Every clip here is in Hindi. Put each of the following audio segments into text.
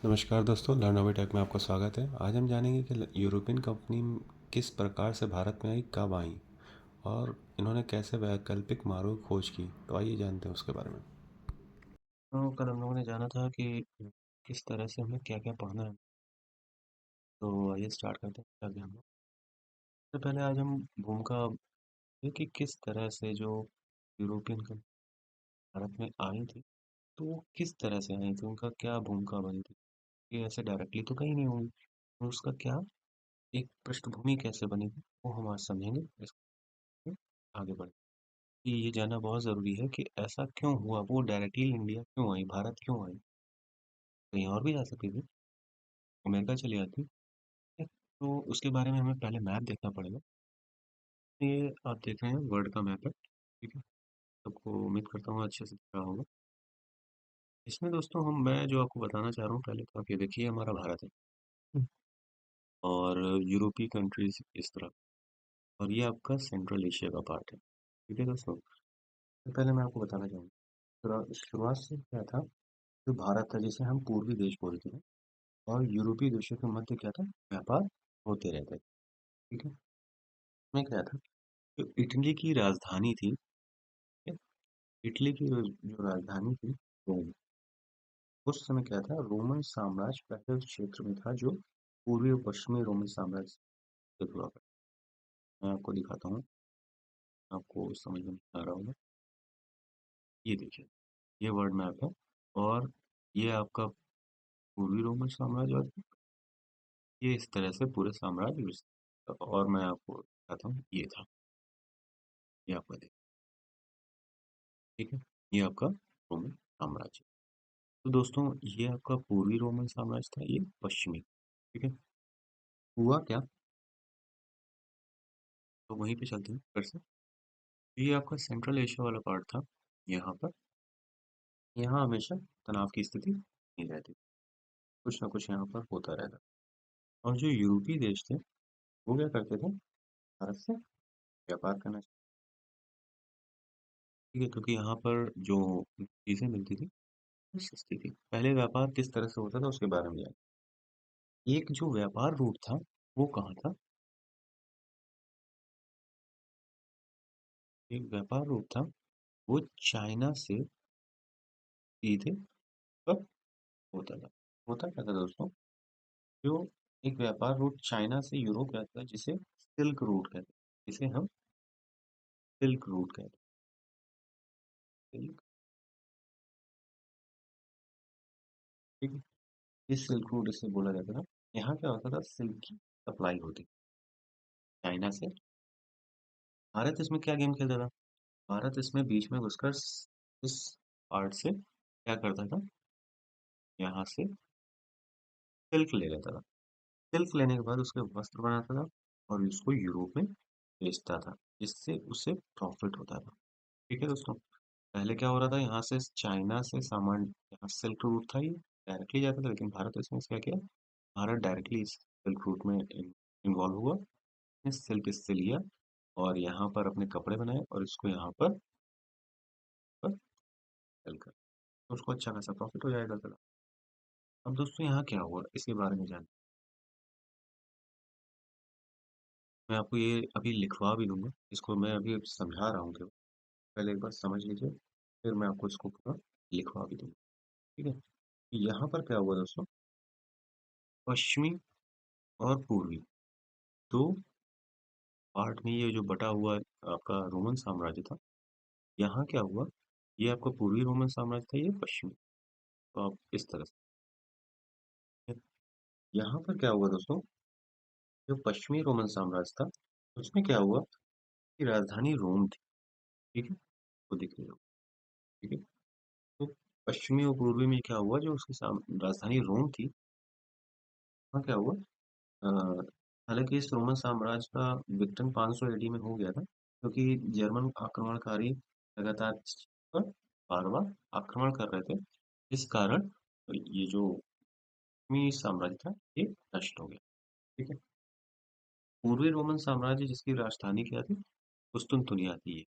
नमस्कार दोस्तों, लर्नोवी टेक में आपका स्वागत है। आज हम जानेंगे कि यूरोपियन कंपनी किस प्रकार से भारत में आई, कब आई और इन्होंने कैसे वैकल्पिक मार्गों की खोज की। तो आइए जानते हैं उसके बारे में। तो कल हम लोगों ने जाना था कि किस तरह से हमें क्या-क्या पढ़ना है। तो आइए स्टार्ट करते हैं आगे हम लोग। सबसे पहले आज हम भूमिका ये कि किस तरह से जो यूरोपियन कंट्री भारत में आई थी, तो वो किस तरह से आई थी, उनका क्या भूमिका बनी थी। ये ऐसे डायरेक्टली तो कहीं नहीं हुई, तो उसका क्या एक पृष्ठभूमि कैसे बनी थी, वो हम आज समझेंगे। इसको आगे बढ़े कि ये जानना बहुत ज़रूरी है कि ऐसा क्यों हुआ, वो डायरेक्टली इंडिया क्यों आई, भारत क्यों आई। कहीं और भी जा सकती थी, अमेरिका चली जाती। तो उसके बारे में हमें पहले मैप देखना पड़ेगा। ये आप देख रहे हैं वर्ल्ड का मैप है, ठीक है? सबको उम्मीद करता हूँ अच्छे से दिख रहा होगा। इसमें दोस्तों मैं जो आपको बताना चाह रहा हूँ पहले तो आप ये देखिए हमारा भारत है। और यूरोपीय कंट्रीज़ इस तरफ और ये आपका सेंट्रल एशिया का पार्ट है, ठीक है दोस्तों? तो पहले मैं आपको बताना चाहूँगा शुरुआत से क्या था, जो भारत था जिसे हम पूर्वी देश बोलते हैं और यूरोपीय देशों के मध्य क्या था, व्यापार होते रहते थे, ठीक है? इसमें क्या था, जो इटली की राजधानी थी, ठीक है? इटली की जो राजधानी थी रोम, उस समय क्या था, रोमन साम्राज्य पहले उस क्षेत्र में था जो पूर्वी और पश्चिमी रोमन साम्राज्य से हुआ करता। मैं आपको दिखाता हूँ, आपको समझ में आ रहा होगा। ये देखिए, ये वर्ल्ड मैप है और ये आपका पूर्वी रोमन साम्राज्य और ये इस तरह से पूरे साम्राज्य और मैं आपको दिखाता हूँ, ये था, ये आपका देखिए, ठीक है? ये आपका रोमन साम्राज्य। तो दोस्तों ये आपका पूर्वी रोमन साम्राज्य था, ये पश्चिमी, ठीक है? हुआ क्या, तो वहीं पे चलते हैं फिर से। ये आपका सेंट्रल एशिया वाला पार्ट था, यहाँ पर यहाँ हमेशा तनाव की स्थिति नहीं रहती, कुछ ना कुछ यहाँ पर होता रहता। और जो यूरोपीय देश थे वो क्या करते थे, भारत से व्यापार करना, ठीक है? क्योंकि यहाँ पर जो चीजें मिलती थी वो सस्ती थी। पहले व्यापार किस तरह से होता था उसके बारे में जान। एक जो व्यापार रूट था वो कहाँ था, एक व्यापार रूट था वो चाइना से सीधे कब होता था। होता क्या था दोस्तों, जो एक व्यापार रूट चाइना से यूरोप रहता है जिसे सिल्क रूट कहते हैं, जिसे हम सिल्क रूट कहते हैं, सिल्क, ठीक है? इस सिल्क रूट इसे बोला जाता था। यहाँ क्या होता था, सिल्क की सप्लाई होती थी चाइना से। भारत इसमें क्या गेम खेलता था, भारत इसमें बीच में घुसकर इस पार्ट से क्या करता था, यहाँ से सिल्क ले लेता था। सिल्क लेने के बाद उसके वस्त्र बनाता था और उसको यूरोप में बेचता था, जिससे उसे प्रॉफिट होता था, ठीक है दोस्तों? पहले क्या हो रहा था, यहाँ से चाइना से सामान, यहाँ सिल्क रूट था, ये डायरेक्टली जाता था, लेकिन भारत इसमें क्या किया, भारत डायरेक्टली इस सिल्क रूट में इन्वॉल्व हुआ, इसने सिल्क इससे लिया और यहाँ पर अपने कपड़े बनाए और इसको यहाँ पर सेल कर, तो उसको अच्छा खासा प्रॉफिट हो जाएगा था। अब दोस्तों यहाँ क्या हुआ इसके बारे में जान, मैं आपको ये अभी लिखवा भी दूंगा, इसको मैं अभी समझा रहा हूँ केवल, पहले एक बार समझ लीजिए, फिर मैं आपको इसको पूरा लिखवा भी दूंगा, ठीक है? यहाँ पर क्या हुआ दोस्तों, पश्चिमी और पूर्वी दो पार्ट में ये जो बटा हुआ आपका रोमन साम्राज्य था, यहाँ क्या हुआ, ये आपका पूर्वी रोमन साम्राज्य था, ये पश्चिमी। तो आप इस तरह से, यहाँ पर क्या हुआ दोस्तों, जो पश्चिमी रोमन साम्राज्य था उसमें क्या हुआ कि राजधानी रोम थी, ठीक है? वो दिख रही हो, ठीक है? तो पश्चिमी और पूर्वी में क्या हुआ, जो उसकी राजधानी रोम थी, वहाँ क्या हुआ, अ, हालांकि इस रोमन साम्राज्य का विघटन 500 एडी में हो गया था, क्योंकि जर्मन आक्रमणकारी लगातार इस पर बार बार आक्रमण कर रहे थे, इस कारण ये जो पश्चिमी साम्राज्य था ये नष्ट हो गया, ठीक है? पूर्वी रोमन साम्राज्य जिसकी राजधानी क्या थी, कुस्तुनतुनिया थी ये,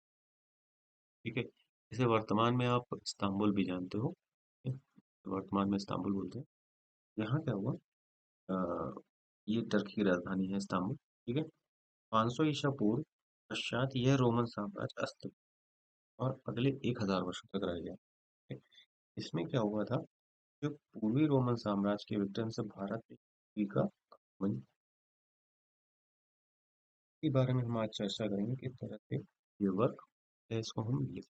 ठीक है? इसे वर्तमान में आप इस्तांबुल भी जानते हो, ठीक है? वर्तमान में इस्तांबुल बोलते हैं। यहाँ क्या हुआ? ये टर्की की राजधानी है इस्तांबुल। ठीक है। 500 ईसा पूर्व पश्चात यह रोमन साम्राज्य अस्त और अगले 1000 वर्षों तक रह गया। ठीक है? इसमें क्या हुआ था? जो पूर्वी रोमन साम्राज्य के विघटन से भारत में का आगमन के बारे में हम आज चर्चा करेंगे किस तरह से ये वर्क है, इसको हम लिख।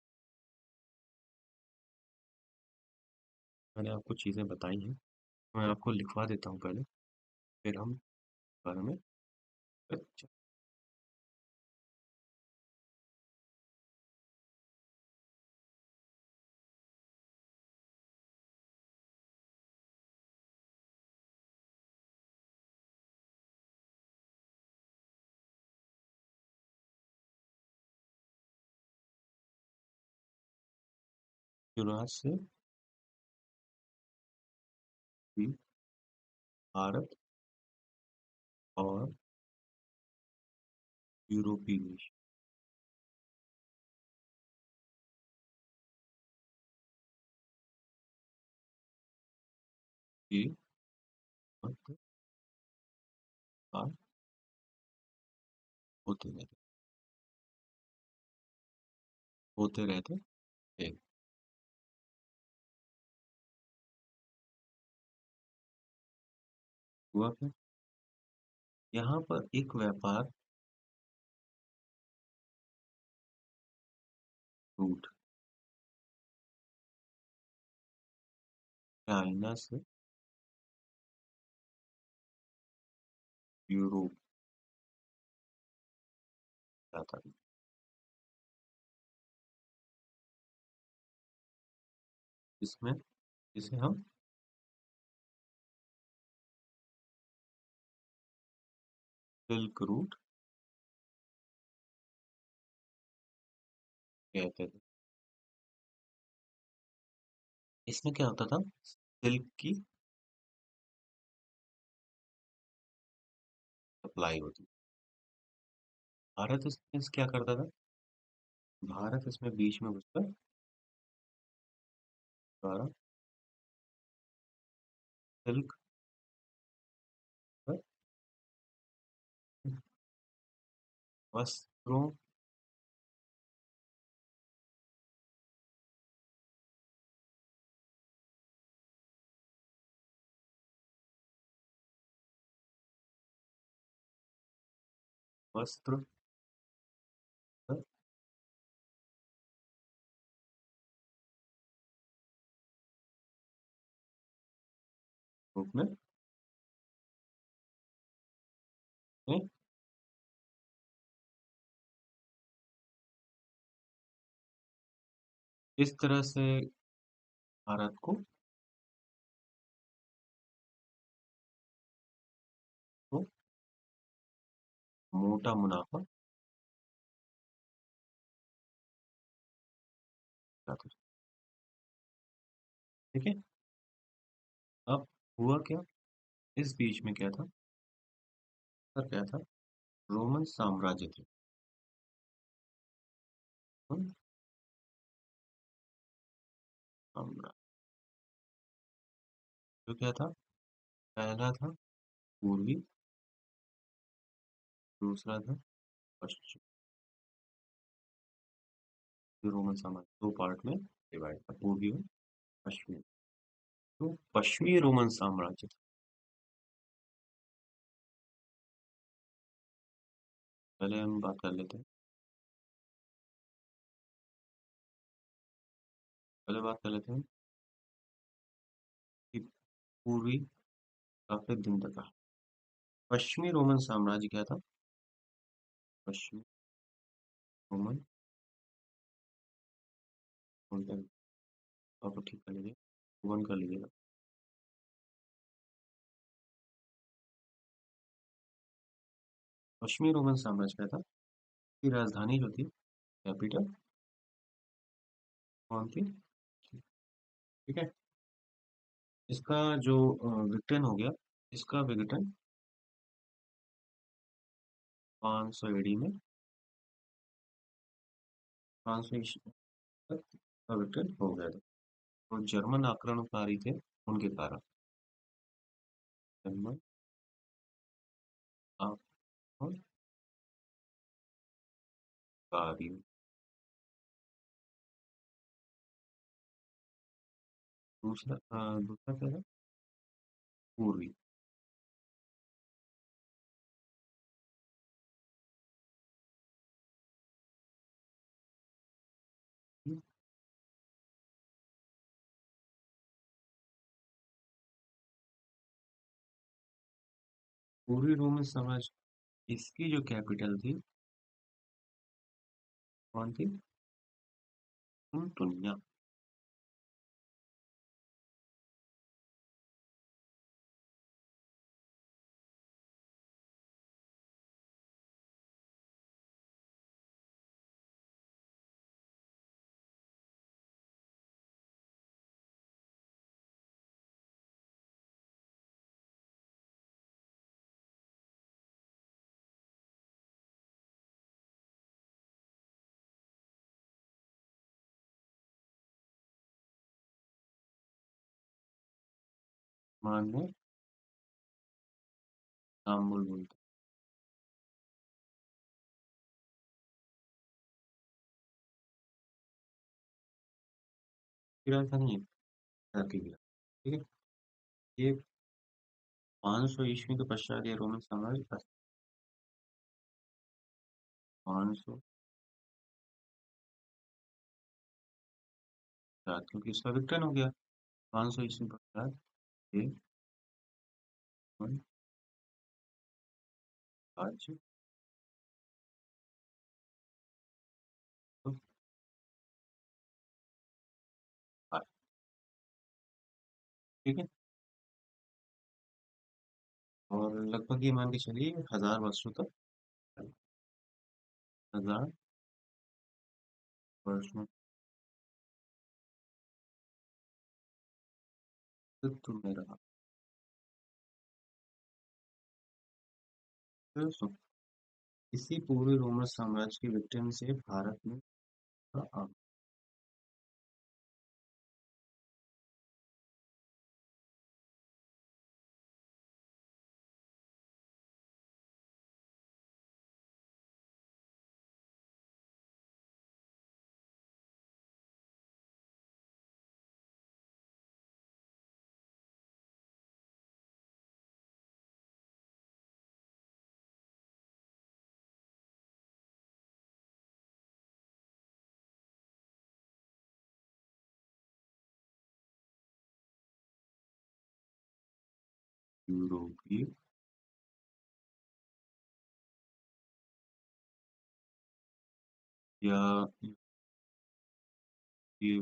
मैंने आपको चीजें बताई हैं, मैं आपको लिखवा देता हूँ पहले, फिर हम इस बारे में चर्चा। शुरुआत से भी भारत और यूरोपीय देश के मध्य काल होते रहते थे। हुआ क्या? यहाँ पर एक व्यापार रूट चाइना से यूरोप जाता था। इसमें इसे हम सिल्क रूट कहते थे। इसमें क्या होता था? सिल्क की सप्लाई होती। भारत इसमें क्या करता था? भारत इसमें बीच में घुसकर द्वारा सिल्क पर वस्त्रों वस्त्र पर रूप में इस तरह से भारत को मोटा मुनाफा जाता था। ठीक है। अब हुआ क्या? इस बीच में क्या था? सर क्या था? रोमन साम्राज्य थे। रोमन साम्राज्य जो क्या था? पहला था पूर्वी, दूसरा था पश्चिम। जो रोमन साम्राज्य दो पार्ट में डिवाइड था, पूर्वी और पश्चिमी। तो पश्चिमी रोमन साम्राज्य था। पहले हम बात कर लेते हैं। पहले बात कर लेते हैं कि पूर्वी काफी दिन तक रहा। पश्चिमी रोमन साम्राज्य क्या था? पश्चिमी रोमन, बोलते हैं, आपको ठीक कर लीजिए, वन कर लीजिएगा। पश्चिमी रोमन साम्राज्य क्या था? की राजधानी जो थी, कैपिटल कौन थी? ठीक है। इसका जो विघटन हो गया, इसका विघटन 500 एडी में, 500 ईस्वी तक का विघटन हो गया था। तो जर्मन आक्रमणकारी थे, उनके कारण। जन्म आत्मकार्य दूसरा क्या है? पूर्वी। पूर्वी रोमन साम्राज्य इसकी जो कैपिटल थी कौन थी? टुनटुनिया। मान में इस्तांबुल बोलते हैं। राजधानी है टर्की की। ठीक है। ये 500 ईस्वी के पश्चात ये रोमन साम्राज्य 500 क्योंकि इसका विघटन हो गया 500 ईस्वी पश्चात ये रोमन राज्य तो आया। ठीक है। और लगभग ये मान के चलिए 1000 वर्षों तक 1000 वर्षों अस्तित्व में रहा। तो इसी पूर्वी रोमन साम्राज्य के विघटन से भारत में यूरोपीय या ये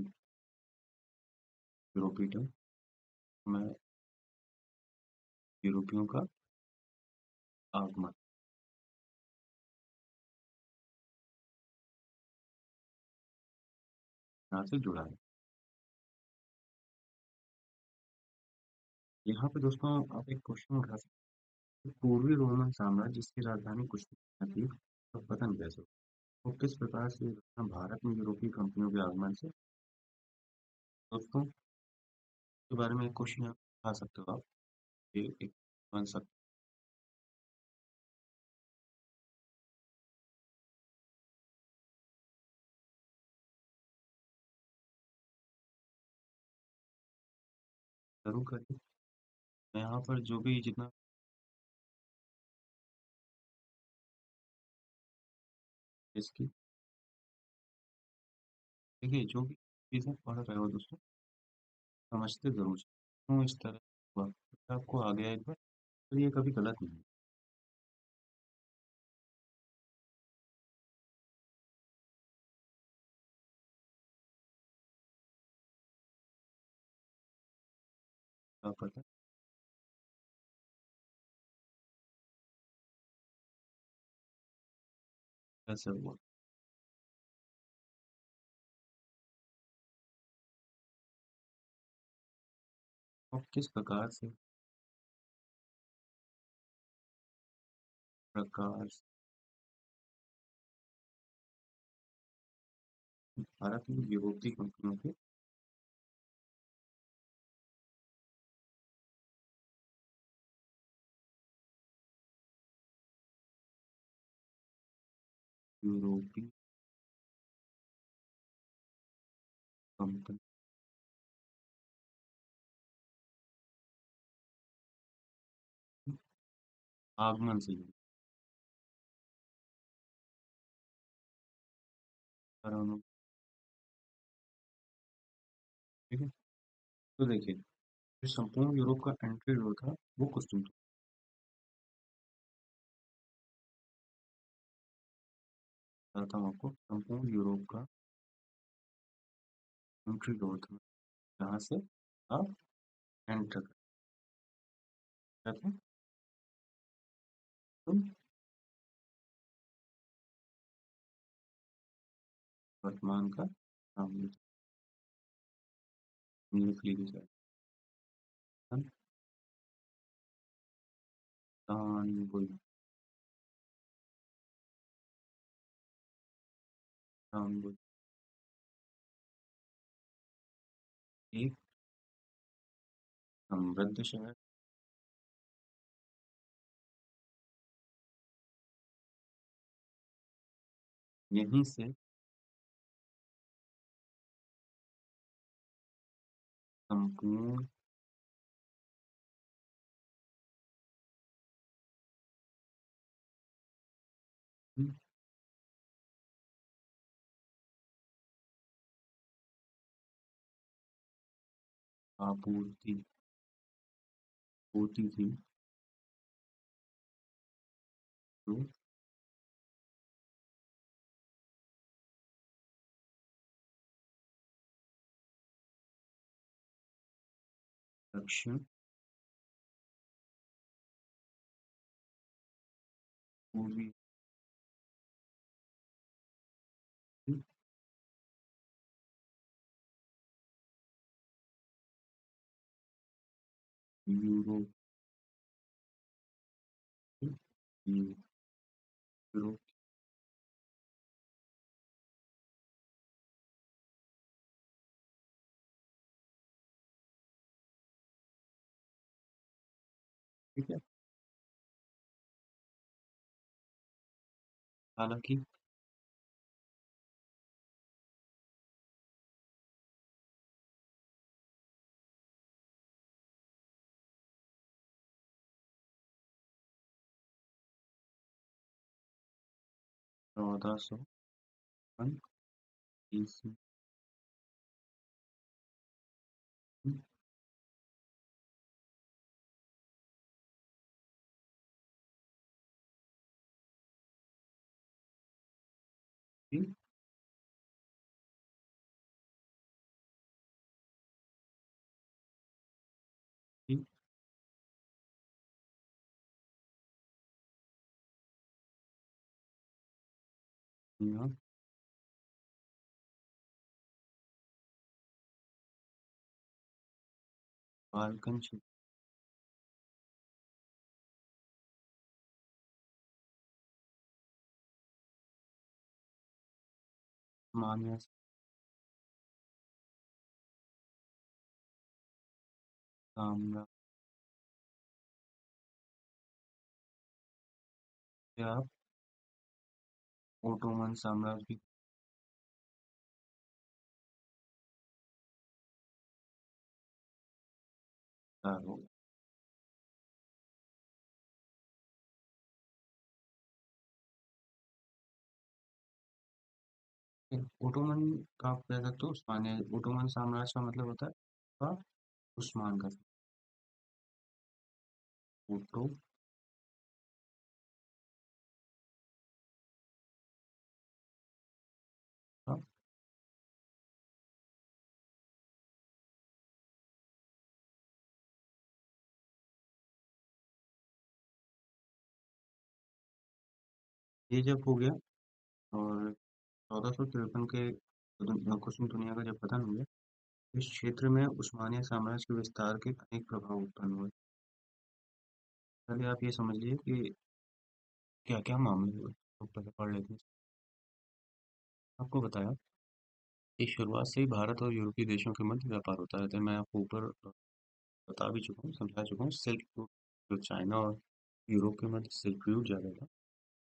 यूरोपीय में यूरोपियों का आगमन यहाँ से जुड़ा है। यहाँ पे दोस्तों आप एक क्वेश्चन उठा सकते हैं, पूर्वी रोमन साम्राज्य जिसकी राजधानी कुश्तैनिया थी तो पतन कैसे हुआ? तो किस प्रकार से भारत में यूरोपीय कंपनियों के आगमन से दोस्तों के बारे में एक क्वेश्चन आप उठा सकते हो आप। ये एक बन सकता जरूर करिए। मैं यहाँ पर जो भी जितना इसकी देखिए जो भी चीज़ें पढ़ रहे हो दोस्तों समझते जरूर क्यों इस तरह हुआ तो आपको आ गया एक बार तो ये कभी गलत नहीं है। क्या पता कैसे हुआ और किस प्रकार से भारत में यूरोपीय कंपनियों के यूरोपीय कंपनी आगमन से जुड़ी परमाणु। ठीक है। तो देखिए, जो संपूर्ण यूरोप का एंट्री जो था वो कुछ बताता हूँ आपको। संपूर्ण यूरोप का एंट्री रोड था, जहाँ से आप एंटर करते हैं। तो वर्तमान का नाम लिख लीजिए। इस्तांबुल। इस्तांबुल एक समृद्ध शहर, यहीं से संपूर्ण आपूर्ति होती थी। तो दक्षिण पूर्वी यूरोप यूरोप। ठीक है। हालांकि 1400 ईस्वी की यहाँ बाल्कन क्षेत्र मान्य साम्राज्य ओटोमन साम्राज्य भी विस्तार हो। ओटोमन का आप कह सकते हो उस्मानिया। ओटोमन साम्राज्य का मतलब होता है का उस्मान का। ओटो का ये जब हो गया और 1453 के कुसुम दुनिया का जब पतन हो गया, इस क्षेत्र में उस्मानिया साम्राज्य के विस्तार के अनेक प्रभाव उत्पन्न हुए। पहले आप ये समझ लीजिए कि क्या क्या मामले हुए, तो पहले पढ़ लेते हैं। आपको बताया कि शुरुआत से ही भारत और यूरोपीय देशों के मध्य व्यापार होता रहता है। मैं आपको ऊपर बता भी चुका हूँ, समझा चुका हूँ। सिल्क रूट, जो चाइना और यूरोप के मध्य सिल्क रूट जा रहा था,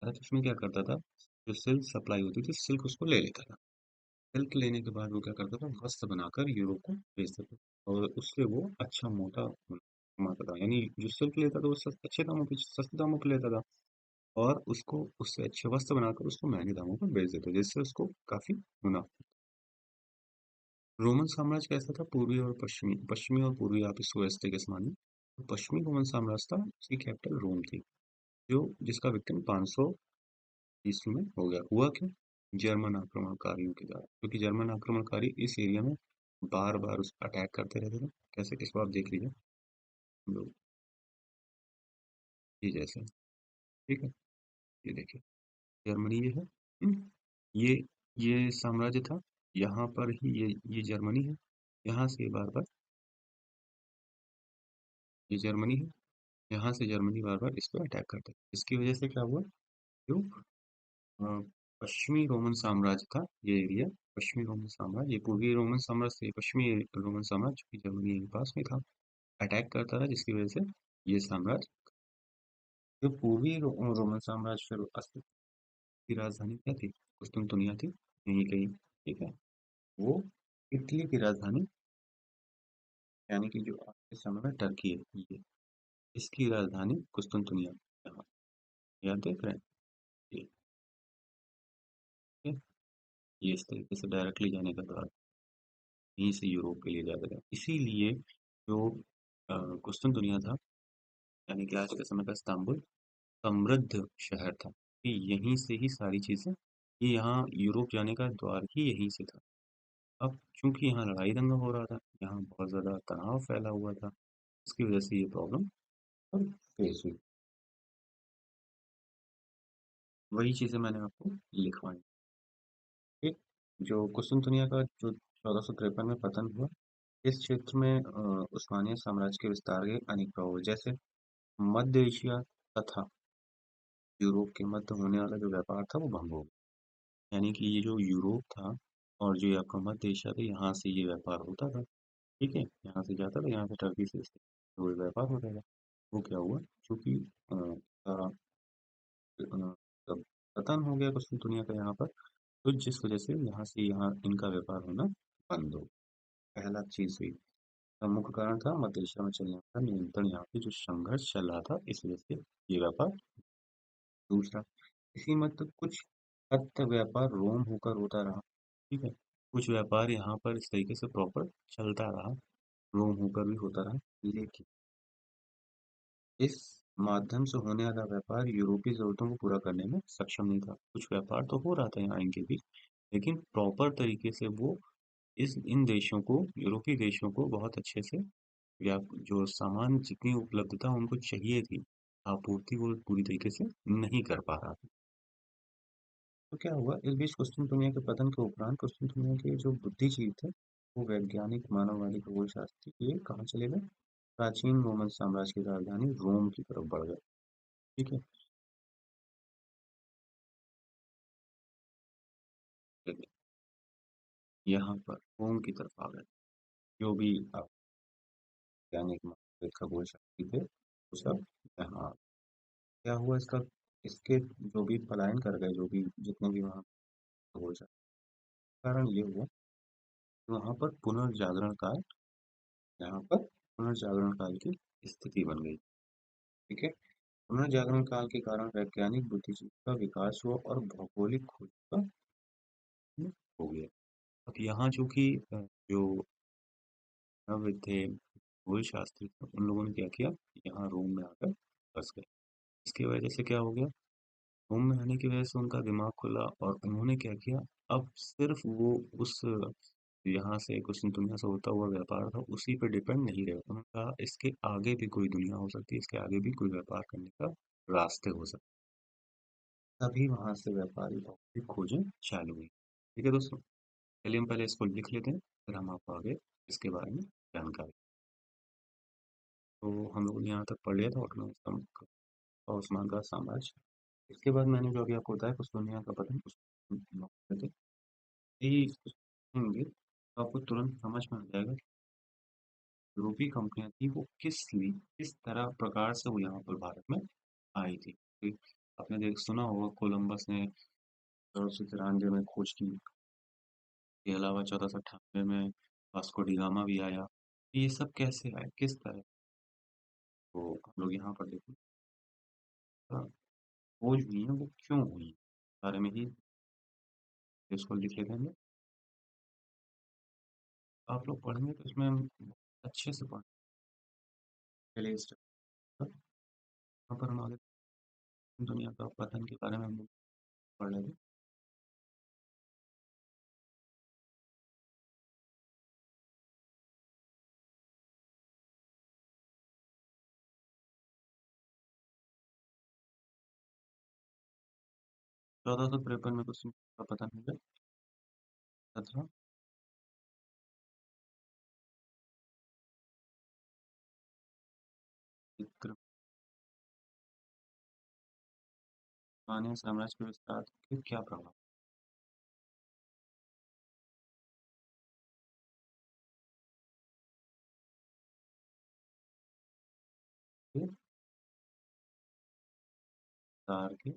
भारत इसमें क्या करता था, जो सिल्क सप्लाई होती थी, सिल्क उसको ले लेता था। सिल्क लेने के बाद वो क्या करता था, वस्त्र बनाकर यूरोप को भेजता था और उससे वो अच्छा मोटा कमाता था। यानी जो सिल्क लेता था वो अच्छे दामों पे, सस्ते दामों पे लेता था और उसको उससे अच्छे वस्त्र बनाकर उसको महंगे दामों पर बेच देता था, जिससे उसको काफी मुनाफा। रोमन साम्राज्य कैसा था, पूर्वी और पश्चिमी, पश्चिमी और पूर्वी आप इसको इस तरीके से मानिए। तो पश्चिमी रोमन साम्राज्य था, उसकी कैपिटल रोम थी, जो जिसका विक्टिम 500 ईस्वी में हो गया। हुआ क्यों? जर्मन आक्रमणकारियों के द्वारा, क्योंकि जर्मन आक्रमणकारी इस एरिया में बार बार उस अटैक करते रहते थे। कैसे, इसको आप देख लीजिए। हम लोग ये जैसे, ठीक है, ये देखिए, जर्मनी ये है। ये ये साम्राज्य था, यहाँ पर ही ये जर्मनी है। यहाँ से बार बार, ये जर्मनी है, यहाँ से जर्मनी बार बार इस पर अटैक करता है। इसकी वजह से क्या हुआ, जो अ, पश्चिमी रोमन साम्राज्य था, ये एरिया, पश्चिमी रोमन साम्राज्य, ये पूर्वी रोमन साम्राज्य से पश्चिमी रोमन साम्राज्य, जो कि जर्मनी के पास में था, अटैक करता था, जिसकी वजह से ये साम्राज्य, जो पूर्वी रोमन साम्राज्य फिर अस्तित्व की राजधानी क्या थी, कुस्तुनतुनिया थी, यहीं कहीं, ठीक है। वो इटली की राजधानी, यानी कि जो आज के समय में टर्की है, ये इसकी राजधानी कुस्तुनतुनिया, यहाँ याद देख रहे हैं, ये ठीक है? ये इस तरीके से डायरेक्टली जाने का द्वार, यहीं से यूरोप के लिए जाता था। इसीलिए जो कुस्तुनतुनिया था, यानी कि आज के समय का इस्तांबुल, समृद्ध शहर था कि यहीं से ही सारी चीजें, ये यहाँ यूरोप जाने का द्वार ही यहीं से था। अब चूंकि यहाँ लड़ाई दंगा हो रहा था, यहाँ बहुत ज्यादा तनाव फैला हुआ था, इसकी वजह से ये प्रॉब्लम अब फेस हुई। वही चीजें मैंने आपको लिखवाई, ठीक। जो कुस्तुनतुनिया का जो 1453 में पतन हुआ, इस क्षेत्र में उस्मानिया साम्राज्य के विस्तार के अनेक प्रभाव हुए। जैसे मध्य एशिया तथा यूरोप के मध्य होने वाला जो व्यापार था वो भंग हो गया। यानी कि ये जो यूरोप था और जो ये आपका मध्य एशिया था, यहाँ से ये व्यापार होता था, ठीक है, यहाँ से जाता था, यहाँ से टर्की से तो ये व्यापार होता था। वो क्या हुआ, चूंकि सारा तब पतन हो गया कुछ दुनिया का यहाँ पर, तो जिस वजह से यहाँ से यहाँ इनका व्यापार होना बंद हो गया। पहला चीज हुई, का मुख्य कारण था मध्य एशिया में चलने वाला नियंत्रण, यहाँ पे जो संघर्ष चल रहा था, इस वजह से ये व्यापार। दूसरा, इसी मत तक कुछ हद तक व्यापार रोम होकर होता रहा, ठीक है, कुछ व्यापार यहाँ पर इस तरीके से प्रॉपर चलता रहा, रोम होकर भी होता रहा, लेकिन इस माध्यम से होने वाला व्यापार यूरोपीय जरूरतों को पूरा करने में सक्षम नहीं था। कुछ व्यापार तो हो रहा था यहाँ इनके बीच, लेकिन प्रॉपर तरीके से वो इस इन देशों को, यूरोपीय देशों को बहुत अच्छे से जो सामान जितनी उपलब्धता उनको चाहिए थी, आपूर्ति वो पूरी तरीके से नहीं कर पा रहा था। तो क्या हुआ, इस बीच कुस्तुनतुनिया के पतन के उपरांत कुस्तुनतुनिया के जो बुद्धिजीवी थे, वो वैज्ञानिक, मानववादी, खगोलशास्त्री, ये कहाँ चले गए, प्राचीन रोमन साम्राज्य की राजधानी रोम की तरफ बढ़ गए, ठीक है। यहाँ पर रोम की तरफ आ गए, जो भी वैज्ञानिक, मानववादी, खगोलशास्त्री थे, वो सब यहाँ। क्या हुआ इसका, इसके जो भी पलायन कर गए, जो भी जितने भी वहाँ खगोलशास्त्री, कारण ये हुआ, वहाँ पर पुनर्जागरण काल, यहाँ पर पुनर्जागरण काल की स्थिति बन गई, ठीक है। पुनर्जागरण काल के कारण वैज्ञानिक बुद्धिजीवी का विकास हुआ और भौगोलिक खोज का हो गया। अब यहाँ जो कि जो नव थे भूगोल शास्त्री थे, उन लोगों ने क्या किया, यहाँ रोम में आकर बस गए। इसकी वजह से क्या हो गया, रोम में आने की वजह से उनका दिमाग खुला और उन्होंने क्या किया, अब सिर्फ वो उस यहाँ से कुछ दुनिया से होता हुआ व्यापार था, उसी पे डिपेंड नहीं रहे। उन्होंने कहा इसके आगे भी कोई दुनिया हो सकती है, इसके आगे भी कोई व्यापार करने का रास्ते हो सकते, तभी वहां से व्यापारी की खोजें चालू हुई। ठीक है दोस्तों, चलिए हम पहले इसको लिख लेते हैं, फिर हम आपको आगे इसके बारे में जानकारी। तो हम लोगों ने यहाँ तक पढ़ लिया था ऑटोनॉमस स्तंभ और उस्मान का साम्राज्य। इसके बाद मैंने जो अभी आपको बताया कुछ दुनिया का पतन, उसको यही सुनेंगे तो आपको तुरंत समझ में आ जाएगा कि यूरोपीय कंपनियां थी वो किस तरह प्रकार से वो यहाँ पर भारत में आई थी। आपने देख सुना होगा कोलंबस ने 1493 में खोज की। इसके अलावा 1498 में वास्को डी गामा भी आया। ये सब कैसे आए, किस तरह? तो हम लोग यहाँ पर देखो खोज हुई है वो क्यों हुई, इस बारे में ही इसको लिख लेते हैं हम लोग। आप लोग पढ़ेंगे तो इसमें अच्छे से पढ़ें। चलिए यहाँ पर हम आगे दुनिया का पतन के बारे में हम लोग पढ़ लेंगे। चौदह सौ तिरपन में कुछ का पतन हो गया तथा विक्रम मान्य साम्राज्य के विस्तार के क्या प्रभाव थे? विस्तार के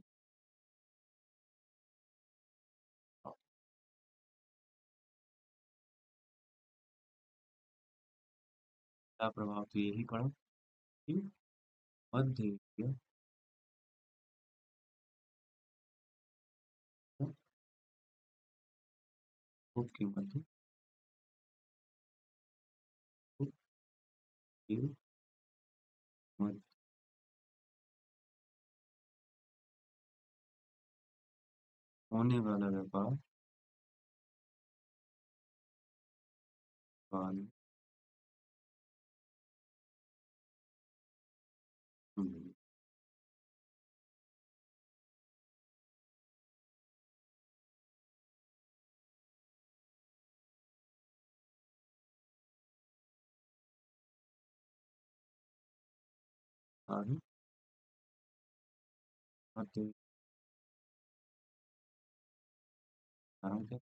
क्या प्रभाव, तो यही पढ़ा कि मध्य एशिया गुप्त के गुप्त के मध्य होने वाला व्यापार काल में आगे मध्य कारण क्या?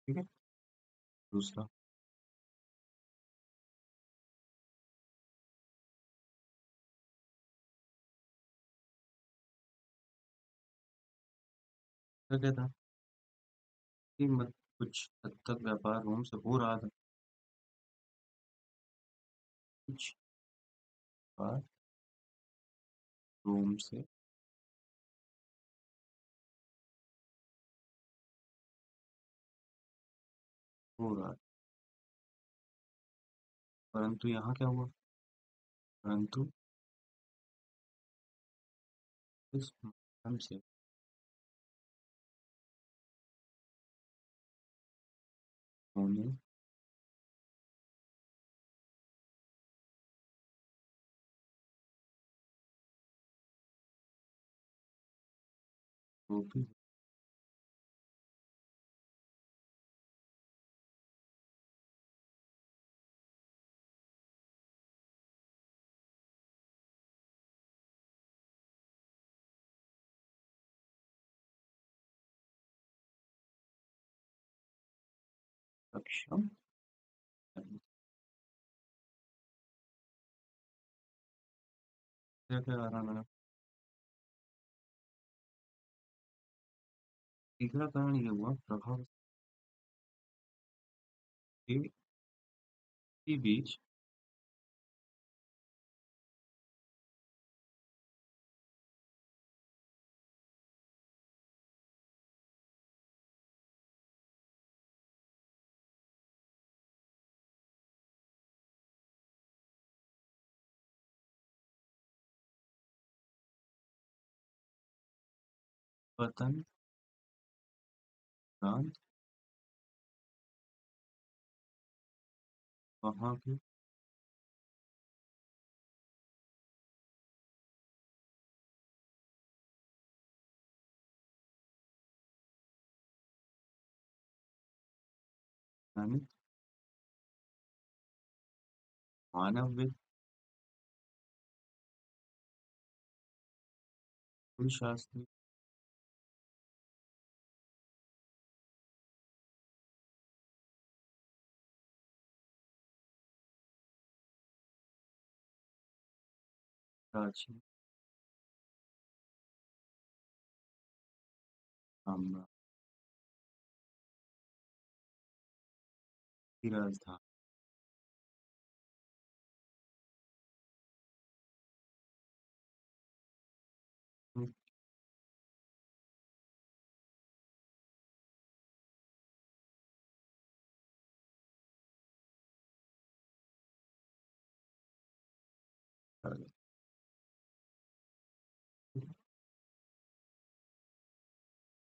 ठीक है। दूसरा क्या था कि कुछ हद तक व्यापार रोम से हो रहा था, कुछ व्यापार रोम से हो रहा था, परंतु यहाँ क्या हुआ? परंतु इस माध्यम से होने को भी सक्षम है। क्या क्या आ रहा है? तीसरा कारण ये हुआ प्रभाव के बीच पतन प्रांत वहाँ के यानी मानव व कुलशास्त्री प्राचीन साम्राज्य की राजधानी।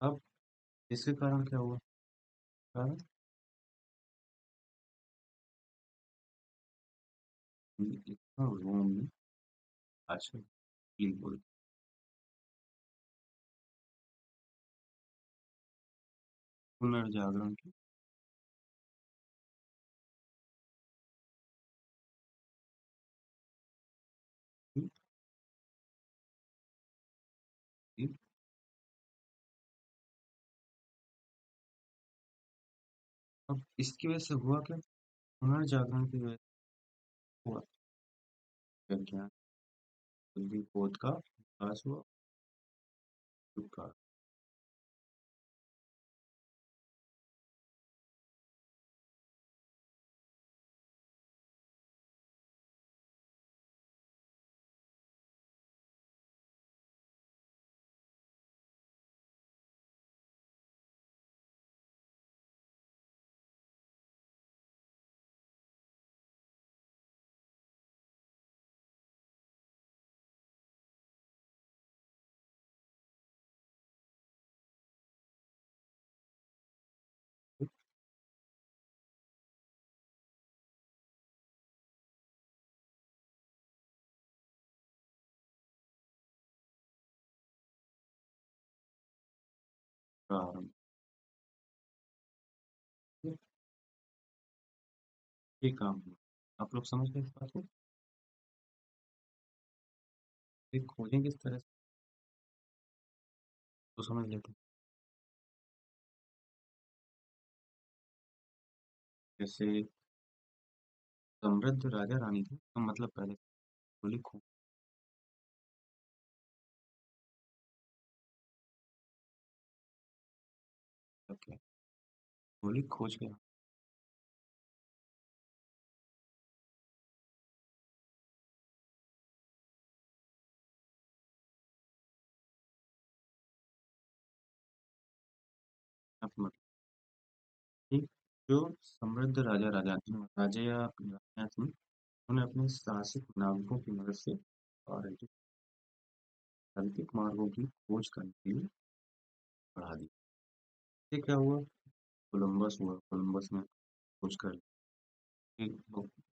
अब इसके कारण क्या हुआ? कारण इतना रोम में आजकल फील बोल पुनर्जागरण की थी। थी। अब इसकी वजह से हुआ क्या? पुनर्जागरण की वजह से हुआ विज्ञान बुद्धि बोध का विकास हुआ। विकास प्रारंभ। ये काम हुआ। आप लोग समझ गए इस बात को? ये खोजें किस तरह से तो समझ लेते हैं। जैसे समृद्ध राजा रानी थे तो मतलब पहले बोली खो क्या बोली खोज के मतलब कि जो समृद्ध राजा राजा या रानियां थी उन्हें अपने साहसिक नाविकों की मदद से और वैकल्पिक मार्गों की खोज करने के लिए बढ़ा दी। ये क्या हुआ? कोलंबस हुआ। कोलंबस ने खोज कर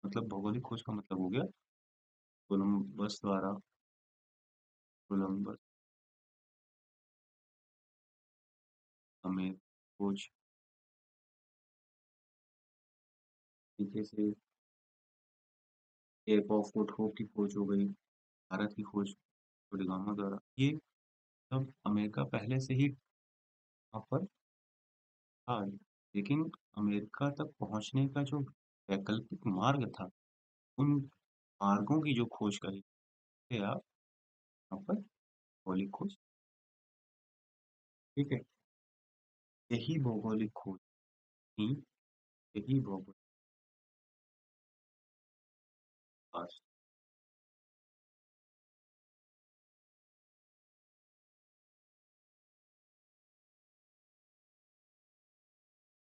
मतलब भौगोलिक खोज का मतलब हो गया कोलंबस द्वारा। कोलंबस हमें खोज तरीके से केप ऑफ गुड होप की खोज हो गई। भारत की खोज टूरिगामा द्वारा। ये सब अमेरिका पहले से ही वहाँ पर था, लेकिन अमेरिका तक पहुँचने का जो वैकल्पिक मार्ग था उन मार्गों की जो खोज करी थे आप यहाँ पर भौगोलिक खोज। ठीक है। यही भौगोलिक खोज थी। यही भौगोलिक पास।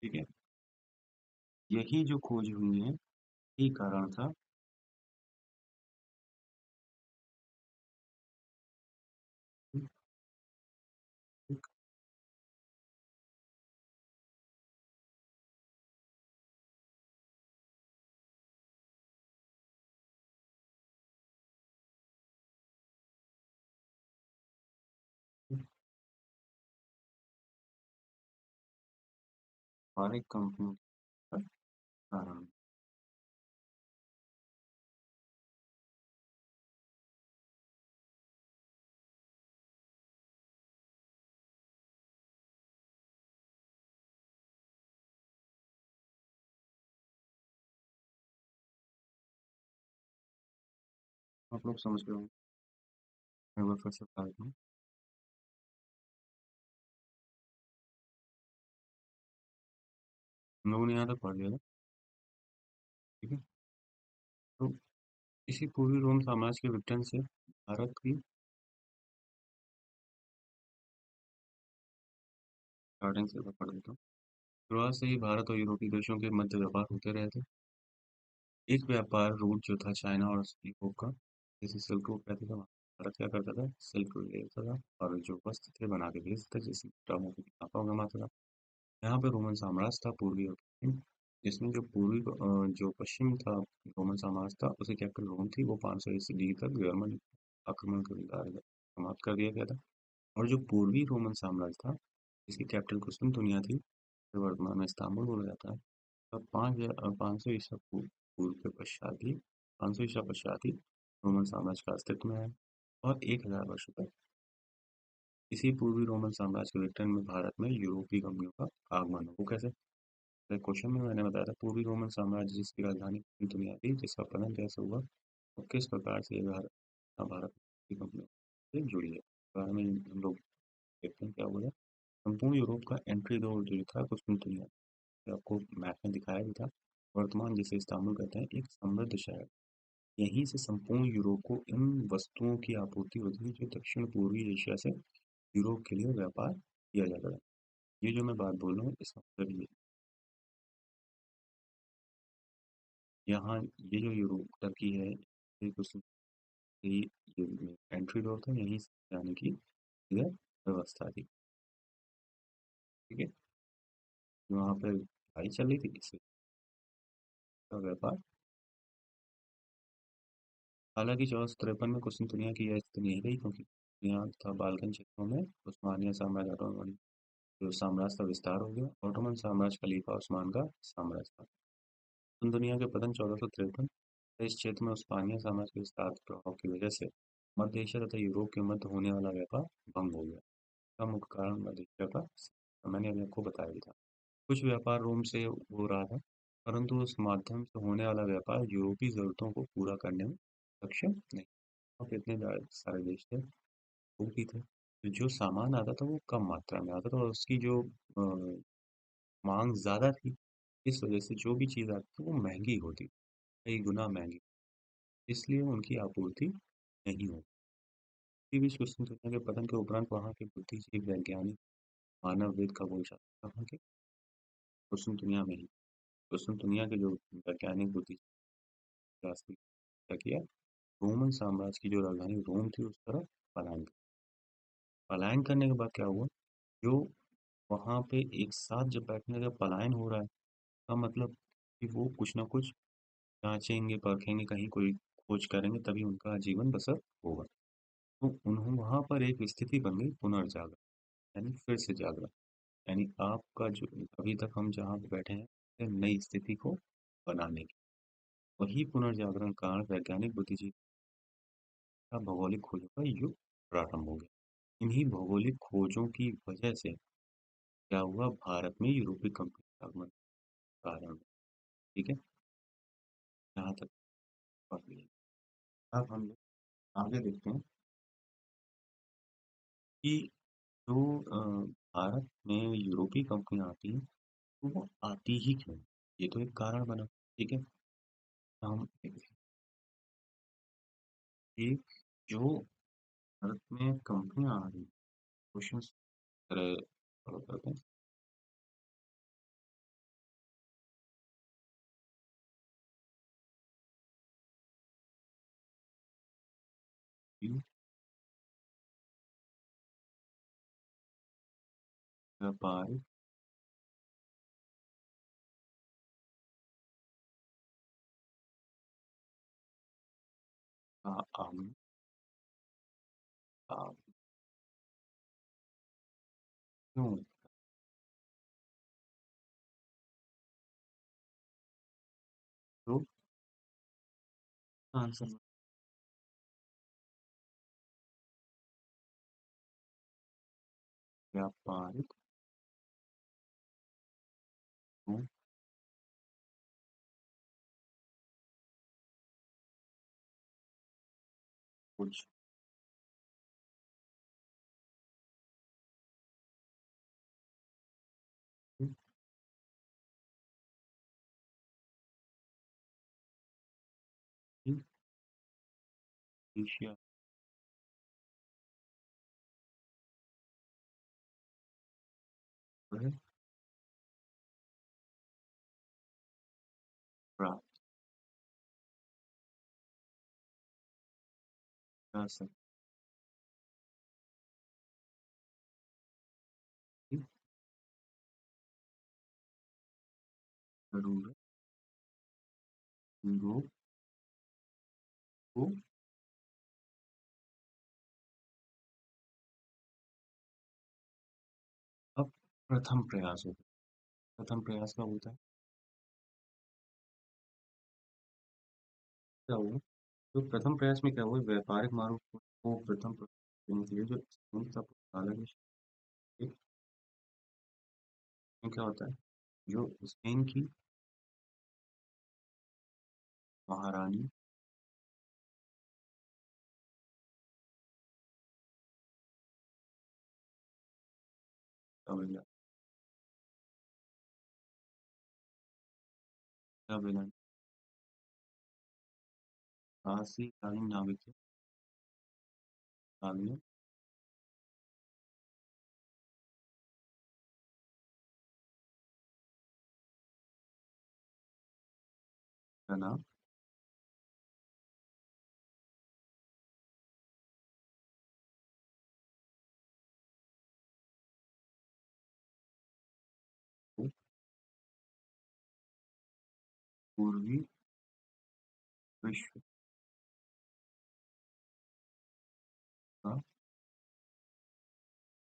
ठीक है। यही जो खोज हुई है यही कारण था। ठीक। हर एक कंपनी का कारण। आप लोग समझ रहे हो? एक बार फिर से बता देता हूँ। हम लोगों ने यहाँ तक पढ़ लिया था, ठीक है? तो इसी पूर्वी रोम साम्राज्य के विघटन से भारत की स्टार्टिंग से मैं पढ़ देता हूँ। शुरुआत से ही भारत और यूरोपीय देशों के मध्य व्यापार होते रहे थे। एक व्यापार रूट जो था चाइना और यूरोप का, जैसे सिल्क रोड कहते थे, वहाँ भारत क्या करता था, सिल्क रोड ले लेता था और जो वस्त्र थे बना के बेचता था, जिससे टापू की मुनाफा कमाता था। यहाँ पे रोमन साम्राज्य था पूर्वी और पश्चिम, जिसमें जो जो पश्चिम था रोमन साम्राज्य था, उसकी कैपिटल रोम थी। वो 500 ईस्वी तक जर्मन आक्रमण के द्वारा समाप्त कर दिया गया था। और जो पूर्वी रोमन साम्राज्य था, जिसकी कैपिटल कुस्तुनतुनिया थी, जो वर्तमान में इस्तांबुल बोला जाता है, तब 500 ईसा पूर्व के पश्चात ही 500 ईसा पश्चात ही रोमन साम्राज्य का अस्तित्व में है। और 1000 वर्षों तक इसी पूर्वी रोमन साम्राज्य के विघटन में भारत में यूरोपीय कंपनियों का आगमन हो। वो कैसे? क्वेश्चन में मैंने बताया था, पूर्वी रोमन साम्राज्य जिसकी राजधानी कुस्तुनतुनिया थी, जिसका पतन कैसे हुआ और किस प्रकार से ये भारत की कंपनियों से जुड़ी है, इस बारे में हम लोग देखते हैं क्या हुआ है। संपूर्ण यूरोप का एंट्री डोर जो था कुस्तुनतुनिया, जो आपको मैप में दिखाया भी था, वर्तमान जिसे इस्तांबुल कहते हैं, एक समृद्ध शहर। यहीं से संपूर्ण यूरोप को इन वस्तुओं की आपूर्ति होती थी जो दक्षिण पूर्वी एशिया से यूरोप के लिए व्यापार किया जाता था। ये जो मैं बात बोल रहा हूँ इसका मतलब ये, यहाँ ये जो यूरोप टर्की है, ये कुछ ये ये एंट्री डोर था, यहीं से जाने की इधर व्यवस्था थी, ठीक है? वहाँ पर लड़ाई चल रही थी, इससे का व्यापार। हालांकि 1453 में कुस्तुनतुनिया की यह स्थिति नहीं रही, क्योंकि यहाँ तथा बाल्कन क्षेत्रों में उस्मानिया साम्राज्य जो साम्राज्य का विस्तार हो गया। ऑटोमन साम्राज्य खलीफा उस्मान का साम्राज्य था। कुस्तुनतुनिया के पतन 1453, इस क्षेत्र में उस्मानिया साम्राज्य के विस्तार के प्रभाव की वजह से मध्य एशिया तथा यूरोप के मध्य होने वाला व्यापार भंग हो गया। का मुख्य कारण मध्य एशिया का, मैंने अभी आपको बताया भी था। कुछ व्यापार रोम से हो रहा था, परंतु उस माध्यम से होने वाला व्यापार यूरोपीय जरूरतों को पूरा करने में सक्षम नहीं। अब इतने सारे देश थे, वो भी थे, तो जो सामान आता था वो कम मात्रा में आता था और उसकी जो मांग ज़्यादा थी, इस वजह से जो भी चीज़ आती थी वो महंगी होती, कई गुना महंगी, इसलिए उनकी आपूर्ति नहीं हो। इसी बीच कुस्तुनतुनिया के पतन के उपरांत वहाँ के बुद्धिजीवी, वैज्ञानिक, मानववेद, खगोलशास्त्र वहाँ के कुस्तुनतुनिया में ही, कुस्तुनतुनिया के जो वैज्ञानिक बुद्धिजीवी क्या किया, रोमन साम्राज्य की जो राजधानी रोम थी उस तरफ पलायन कर, पलायन करने के बाद क्या हुआ, जो वहाँ पे एक साथ जब बैठने का पलायन हो रहा है, का मतलब कि वो कुछ ना कुछ जांचेंगे, परखेंगे, कहीं कोई खोज करेंगे, तभी उनका जीवन बसर होगा। तो उन्होंने वहाँ पर एक स्थिति बन गई पुनर्जागरण, यानी फिर से जागरण, यानी आपका जो अभी तक हम जहाँ पे बैठे हैं, एक नई स्थिति को बनाने की, वही पुनर्जागरण कारण वैज्ञानिक बुद्धिजीवी का भौगोलिक खोजों का युग प्रारंभ हो गया। इन्हीं भौगोलिक खोजों की वजह से क्या हुआ, भारत में यूरोपीय कंपनी का आगमन कारण, ठीक है? यहाँ तक पढ़ लिया। अब हम लोग आगे देखते हैं कि जो भारत में यूरोपीय कंपनियां आती हैं, तो वो आती ही क्यों, ये तो एक कारण बना, ठीक है? तो हम देखते हैं कि जो भारत में कंपनियां आ रही, क्वेश्चन तरह फॉलो करते हैं कि व्यापारिक का आगमन आ- क्यों, तो आंसर व्यापारिक तो कुछ एशिया जो है प्राप्त कर सकती ज़रूरत यूरोप को अब प्रथम प्रयास होता है। प्रथम प्रयास कब होता है? क्या हुआ? तो प्रथम प्रयास में क्या हुआ? व्यापारिक मार्ग को प्रथम देने के लिए जो संयुक्त पुस्तकालय में एक में क्या होता है? जो स्पेन की महारानी काबिला काबिला फारसी कालीन नाविक थे काबिला का नाम को पूर्वी विश्व का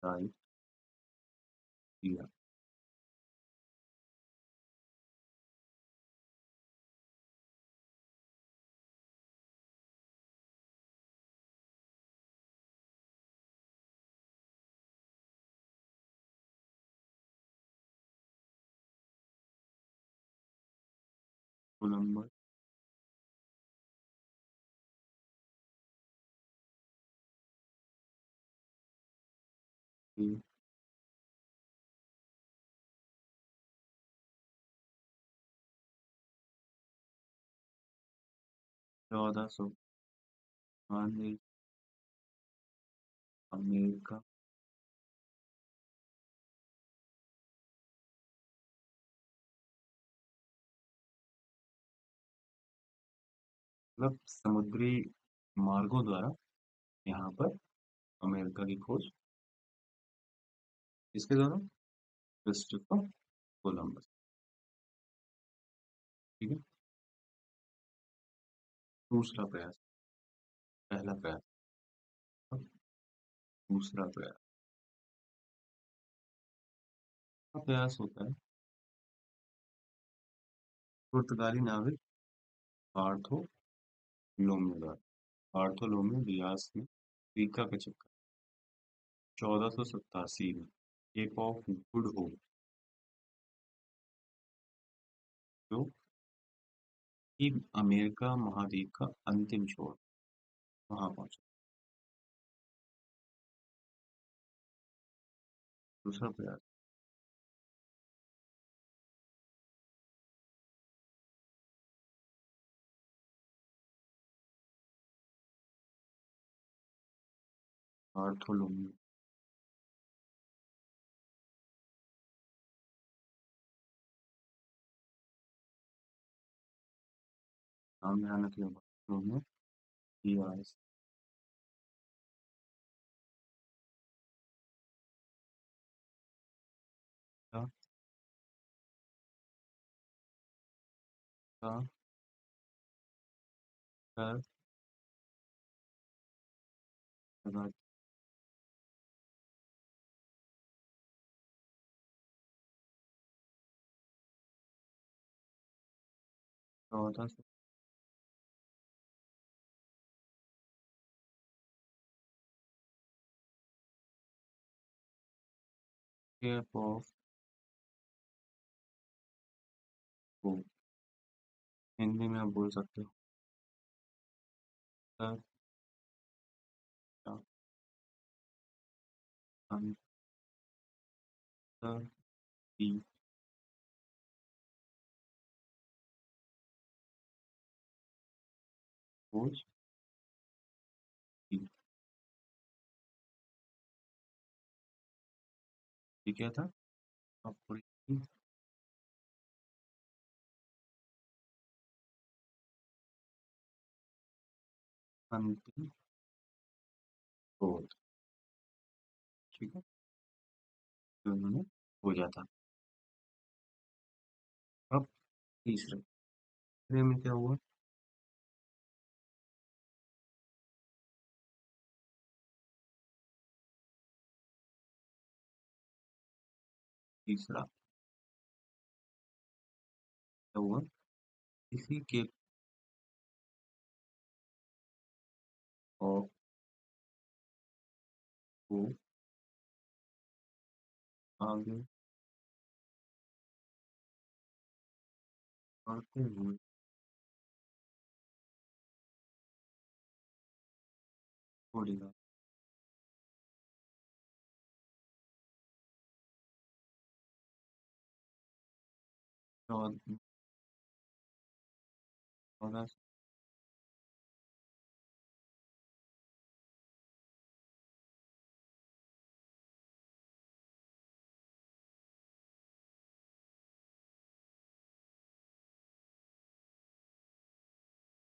दायित्व दिया। कोलंबस के चौदह सौ बानवे अमेरिका मतलब समुद्री मार्गों द्वारा यहाँ पर अमेरिका की खोज किसके द्वारा? Christopher Columbus. ठीक है। दूसरा प्रयास, पहला प्रयास, अब दूसरा प्रयास। का प्रयास होता है पुर्तगाली नाविक बार्थोलोम्यू द्वारा। बार्थोलोम्यू डियास ने अफ्रीका का चक्कर 1487 में केप ऑफ गुड होप जो कि अमेरिका महाद्वीप का अंतिम छोर वहां पहुंचा। दूसरा प्रयास बार्थोलोम्यू नाम ध्यान रखिए बार्थोलोम्यू डियास का का कर लगा चौदह सौ केप ऑफ होप हिंदी में आप बोल सकते हो कर अंतर की खोज ये क्या था? अफ्रीकी अंतिम शोध, ठीक है? जो उन्होंने खोजा था। अब तीसरे में क्या हुआ? तीसरा क्या हुआ? किसी के खौफ को आगे बढ़ते हुए छोड़ेगा। 14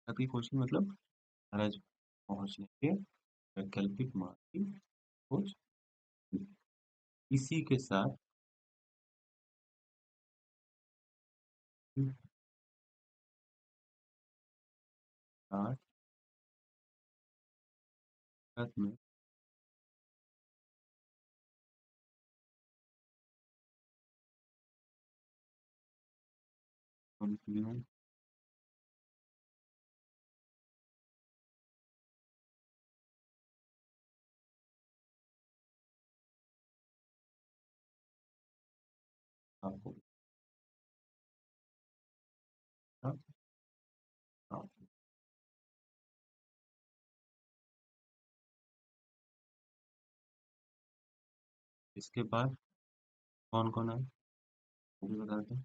तक की कोशिश मतलब भारत पहुंचने के वैकल्पिक मार्ग की खोज की। इसी के साथ साथ भारत में कंपनियों आपको हाँ, इसके बाद कौन कौन है वो भी बता दें।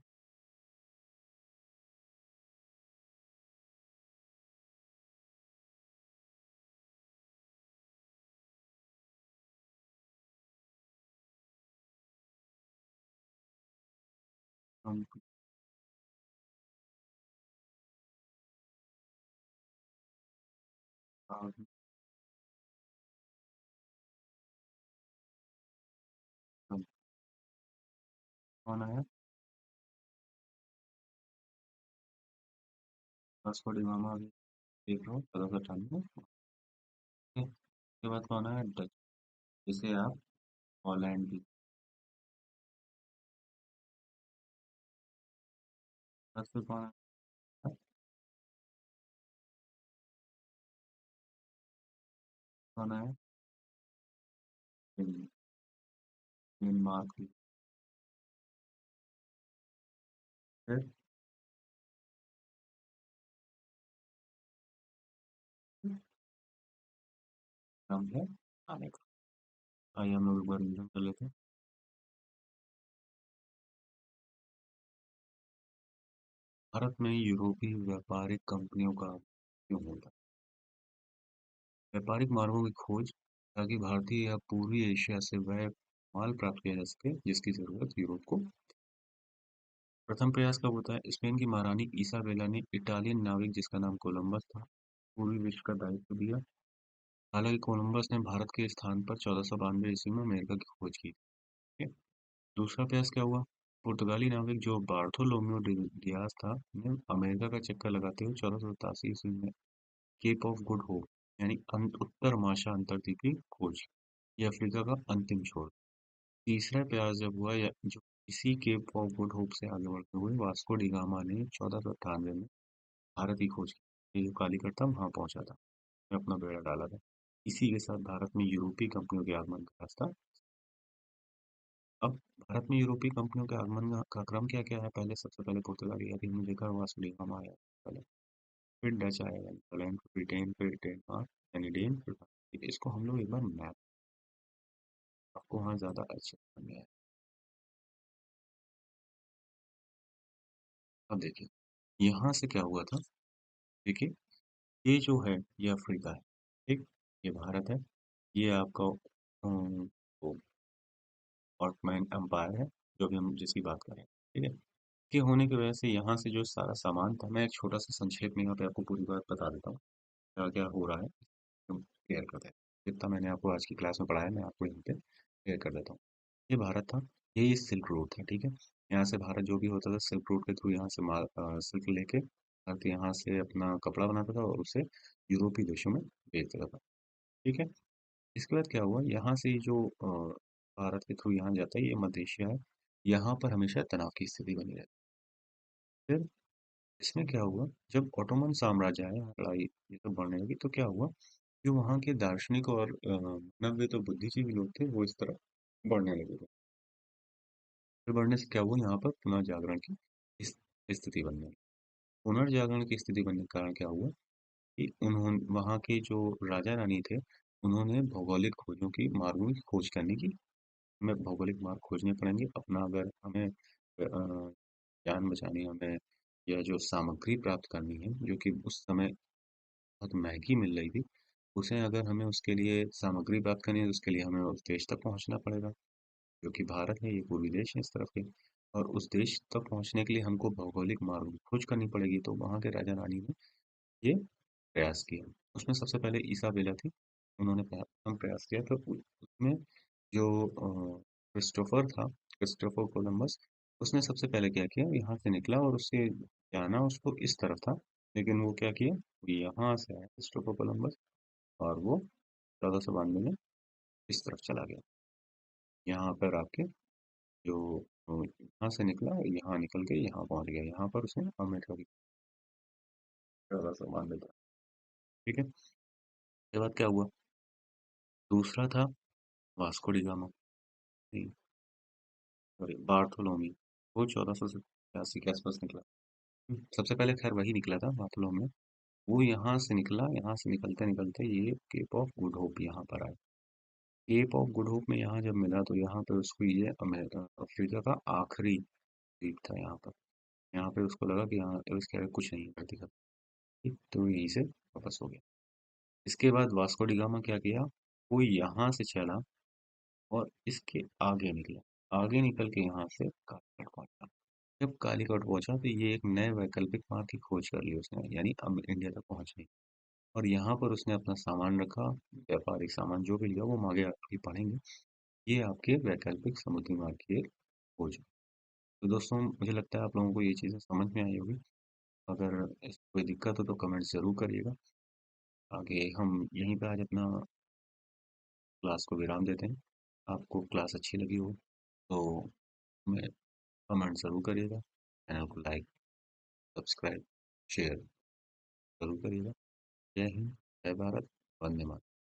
कंपनी कौन है? वास्को डी गामा अभी देख लो 1498। इसके बाद कौन है? डच, जिसे आप हॉलैंड भी। बस फिर कौन है? कौन है? डेनमार्क भी। फिर नाम है आने का। आइए हम लोग एक बार रिवीजन कर लेते हैं। भारत में यूरोपीय व्यापारिक कंपनियों का क्यों होता है? व्यापारिक मार्गों की खोज ताकि भारतीय या पूर्वी एशिया से वह माल प्राप्त किया जा सके जिसकी जरूरत यूरोप को। प्रथम प्रयास कब होता है? स्पेन की महारानी इसाबेला ने इटालियन नाविक जिसका नाम कोलंबस था पूर्वी विश्व का दायित्व दिया। हालांकि कोलंबस ने भारत के स्थान पर 1492 ईस्वी में अमेरिका की खोज की। ठीक है? दूसरा प्रयास क्या हुआ? पुर्तगाली नाविक जो बार्थोलोम्यू डियाज था ने अमेरिका का चक्कर लगाते हुए 1487 ईस्वी में केप ऑफ गुड होप यानी उत्तर माशा अंतर्द्वीप की खोज। ये अफ्रीका का अंतिम छोर। तीसरा प्रयास जब हुआ या जो इसी केप ऑफ गुड होप से आगे बढ़ते हुए वास्को डी गामा ने 1498 में भारत की खोज की। ये जो कालीकट था वहां पहुंचा था, अपना बेड़ा डाला था। इसी के साथ भारत में यूरोपीय कंपनियों के आगमन का रास्ता। अब भारत में यूरोपीय कंपनियों के आगमन का क्रम क्या क्या है? पहले सबसे पहले पुर्तगाली अभी हमने देखा वास्को डी गामा आया पहले, फिर डच आया यानी पोलैंड, फिर ब्रिटेन, फिर डेनमार्क यानी डेन, फिर फ्रांस। इसको हम लोग एक बार मैप, आपको वहाँ ज्यादा अच्छे समझ में आए। अब देखिए यहाँ से क्या हुआ था। देखिए ये जो है ये अफ्रीका है, ठीक, ये भारत है, ये आपका ऑटोमैन एम्पायर है, जो भी हम जिसकी बात कर रहे हैं, ठीक है? के होने की वजह से यहाँ से जो सारा सामान था, मैं एक छोटा-सा संक्षेप में यहाँ पे आपको पूरी बात बता देता हूँ, क्या-क्या हो रहा है, हम क्लियर करते हैं। जितना मैंने आपको आज की क्लास में पढ़ाया, मैं आपको यहाँ पे क्लियर कर देता हूँ। ये भारत था, यही सिल्क रोड था, ठीक है? यहाँ से भारत जो भी होता था सिल्क रोड के थ्रू यहाँ से सिल्क लेके भारत यहाँ से अपना कपड़ा बनाता था और उसे यूरोपीय देशों में बेच देता था, ठीक है? इसके बाद क्या हुआ, यहाँ से ये जो भारत के थ्रू यहाँ जाता है, ये मध्य एशिया है, यहाँ पर हमेशा तनाव की स्थिति बनी रहती है। फिर इसमें क्या हुआ, जब ऑटोमन साम्राज्य आया, लड़ाई ये सब बढ़ने लगी, तो क्या हुआ, जो वहाँ के दार्शनिक और मानववे तो बुद्धिजीवी लोग थे, वो इस तरह बढ़ने लगे थे। फिर बढ़ने से क्या हुआ, यहाँ पर पुनर्जागरण की इस स्थिति बनने लगी। पुनर्जागरण की स्थिति बनने के कारण क्या हुआ कि उन्होंने वहाँ के जो राजा रानी थे, उन्होंने भौगोलिक खोजों की मार्गों की खोज करने की, हमें भौगोलिक मार्ग खोजने पड़ेंगे अपना, अगर हमें जान बचानी है, हमें या जो सामग्री प्राप्त करनी है जो कि उस समय बहुत महंगी मिल रही थी, उसे अगर हमें उसके लिए सामग्री प्राप्त करनी है तो उसके लिए हमें उस देश तक पहुंचना पड़ेगा, जो कि भारत है, ये पूर्वी देश है इस तरफ के। और उस देश तक पहुंचने के लिए हमको भौगोलिक मार्ग की खोज करनी पड़ेगी, तो वहाँ के राजा रानी ने ये प्रयास किया। उसमें सबसे पहले ईसाबेला थी, उन्होंने प्रथम प्रयास किया, तो उसमें जो क्रिस्टोफर था, क्रिस्टोफर कोलंबस, उसने सबसे पहले क्या किया, यहाँ से निकला और उससे जाना उसको इस तरफ था, लेकिन वो क्या किया, वो यहाँ से आया क्रिस्टोफर कोलंबस, और वो 1492 में इस तरफ चला गया। यहाँ पर आके जो यहाँ से निकला, यहाँ निकल के यहाँ पहुंच गया, यहाँ पर उसने अमेरिका की 1492 में, ठीक है? उसके बाद क्या हुआ, दूसरा था वास्को डी गामा, नहीं सॉरी बार्थोलोमी, वो 1487 के आसपास निकला। सबसे पहले खैर वही निकला था बार्थोलोमी। वो यहाँ से निकला, यहाँ से निकलते निकलते ये केप ऑफ गुड होप यहाँ पर आया। केप ऑफ गुड होप में यहाँ जब मिला, तो यहाँ पे उसको ये अफ्रीका का आखिरी द्वीप था यहाँ पर। यहाँ पे उसको लगा कि यहाँ तो इसके आगे कुछ नहीं है धरती का, ठीक, तो यहीं से वापस हो गया। इसके बाद वास्को डी गामा क्या किया, वो यहाँ से चला और इसके आगे निकला, आगे निकल के यहाँ से कालीकट पहुंचा। जब कालीकट पहुंचा तो ये एक नए वैकल्पिक मार्ग की खोज कर ली उसने, यानी अब इंडिया तक पहुंचने, और यहाँ पर उसने अपना सामान रखा, व्यापारिक सामान जो भी लिया, वो हम आगे आपकी पढ़ेंगे। ये आपके वैकल्पिक समुद्री मार्ग की एक खोज है। तो दोस्तों, मुझे लगता है आप लोगों को ये चीज़ें समझ में आई होगी। अगर कोई दिक्कत हो तो कमेंट ज़रूर करिएगा। आगे हम यहीं पे आज अपना क्लास को विराम देते हैं। आपको क्लास अच्छी लगी हो तो हमें कमेंट ज़रूर करिएगा, चैनल को लाइक, सब्सक्राइब, शेयर ज़रूर करिएगा। जय हिंद, जय भारत, वंदे मातरम।